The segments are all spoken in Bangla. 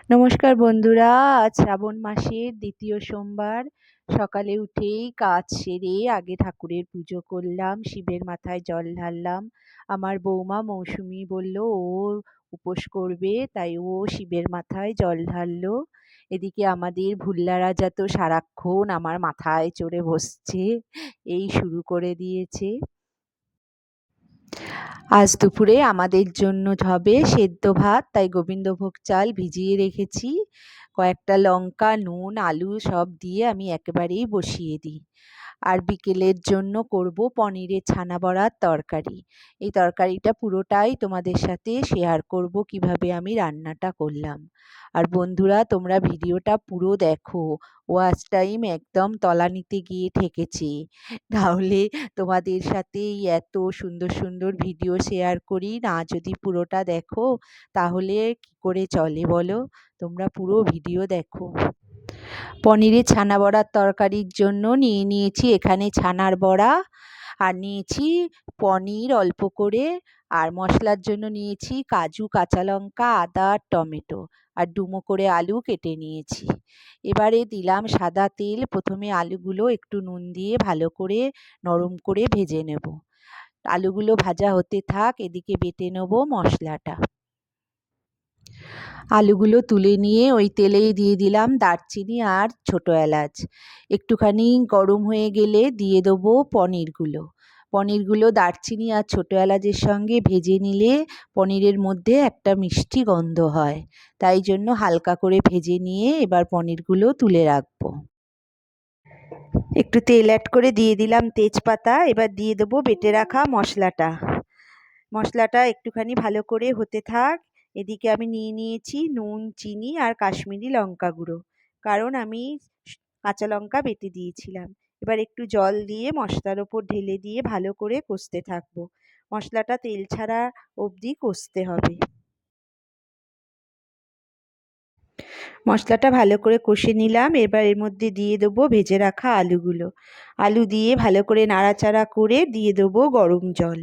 নমস্কার বন্ধুরা। আজ শ্রাবণ মাসের দ্বিতীয় সোমবার। সকালে উঠেই কাজ সেরে আগে ঠাকুরের পুজো করলাম, শিবের মাথায় জল ঢাললাম। আমার বৌমা মৌসুমী বলল ও উপোস করবে, তাই ও শিবের মাথায় জল ঢাললো। এদিকে আমাদের ভুল্লা রাজা তো সারাক্ষণ আমার মাথায় চড়ে বসছে, এই শুরু করে দিয়েছে। আজ দুপুরে আমাদের জন্য হবে সেদ্ধ ভাত, তাই গোবিন্দভোগ চাল ভিজিয়ে রেখেছি। কয়েকটা লঙ্কা, নুন, আলু সব দিয়ে আমি একেবারেই বসিয়ে দিই। আর বিকেলের জন্য করব পনিরের ছানা বড়ার তরকারি। এই তরকারিটা পুরোটাই তোমাদের সাথে শেয়ার করব কিভাবে আমি রান্নাটা করলাম। আর বন্ধুরা, তোমরা ভিডিওটা পুরো দেখো। ওয়াচ টাইম একদম তলানিতে গিয়ে ঠেকেছে। তাহলে তোমাদের সাথে এই এত সুন্দর সুন্দর ভিডিও শেয়ার করি না, যদি পুরোটা দেখো তাহলে কি করে চলে বলো? তোমরা পুরো ভিডিও দেখো। পনিরের ছানা বড়ার তরকারির জন্য নিয়ে নিয়েছি এখানে ছানার বড়া, আর নিয়েছি পনির অল্প করে, আর মশলার জন্য নিয়েছি কাজু, কাঁচা লঙ্কা, আদা, টমেটো, আর ডুমো করে আলু কেটে নিয়েছি। এবারে দিলাম সাদা তেল। প্রথমে আলুগুলো একটু নুন দিয়ে ভালো করে নরম করে ভেজে নেব। আলুগুলো ভাজা হতে থাক, এদিকে বেটে নেব মশলাটা। আলুগুলো তুলে নিয়ে ওই তেলেই দিয়ে দিলাম দারচিনি আর ছোটো এলাচ। একটুখানি গরম হয়ে গেলে দিয়ে দেবো পনিরগুলো দারচিনি আর ছোটো এলাচের সঙ্গে ভেজে নিলে পনিরের মধ্যে একটা মিষ্টি গন্ধ হয়, তাই জন্য হালকা করে ভেজে নিয়ে এবার পনিরগুলো তুলে রাখবো। একটু তেল অ্যাড করে দিয়ে দিলাম তেজপাতা। এবার দিয়ে দেবো বেটে রাখা মশলাটা একটুখানি ভালো করে হতে থাক। এদিকে আমি নিয়ে নিয়েছি নুন, চিনি আর কাশ্মীরি লঙ্কা গুঁড়ো, কারণ আমি কাঁচা লঙ্কা বেটে দিয়েছিলাম। এবার একটু জল দিয়ে মশলার ওপর ঢেলে দিয়ে ভালো করে কষতে থাকবো। মশলাটা তেল ছাড়া অবধি কষতে হবে। মশলাটা ভালো করে কষে নিলাম। এবার এর মধ্যে দিয়ে দেবো ভেজে রাখা আলু দিয়ে ভালো করে নাড়াচাড়া করে দিয়ে দেবো গরম জল।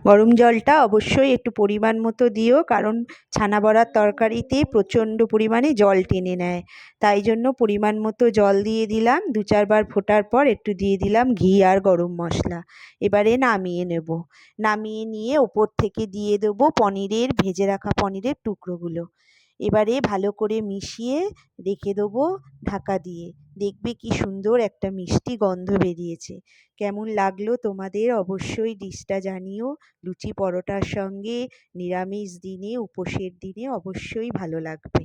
গরম জলটা অবশ্যই একটু পরিমাণ মতো দিও, কারণ ছানা বড়ার তরকারিতে প্রচণ্ড পরিমাণে জল টেনে নেয়। তাই জন্য পরিমাণ মতো জল দিয়ে দিলাম। 2-4 বার ফোটার পর একটু দিয়ে দিলাম ঘি আর গরম মশলা। এবারে নামিয়ে নেব। নামিয়ে নিয়ে ওপর থেকে দিয়ে দেবো ভেজে রাখা পনিরের টুকরোগুলো। এবারে ভালো করে মিশিয়ে রেখে দেবো ঢাকা দিয়ে। দেখবে কি সুন্দর একটা মিষ্টি গন্ধ বেরিয়েছে। কেমন লাগলো তোমাদের অবশ্যই ডিশটা জানিও। লুচি পরোটার সঙ্গে নিরামিষ দিনে, উপোসের দিনে অবশ্যই ভালো লাগবে।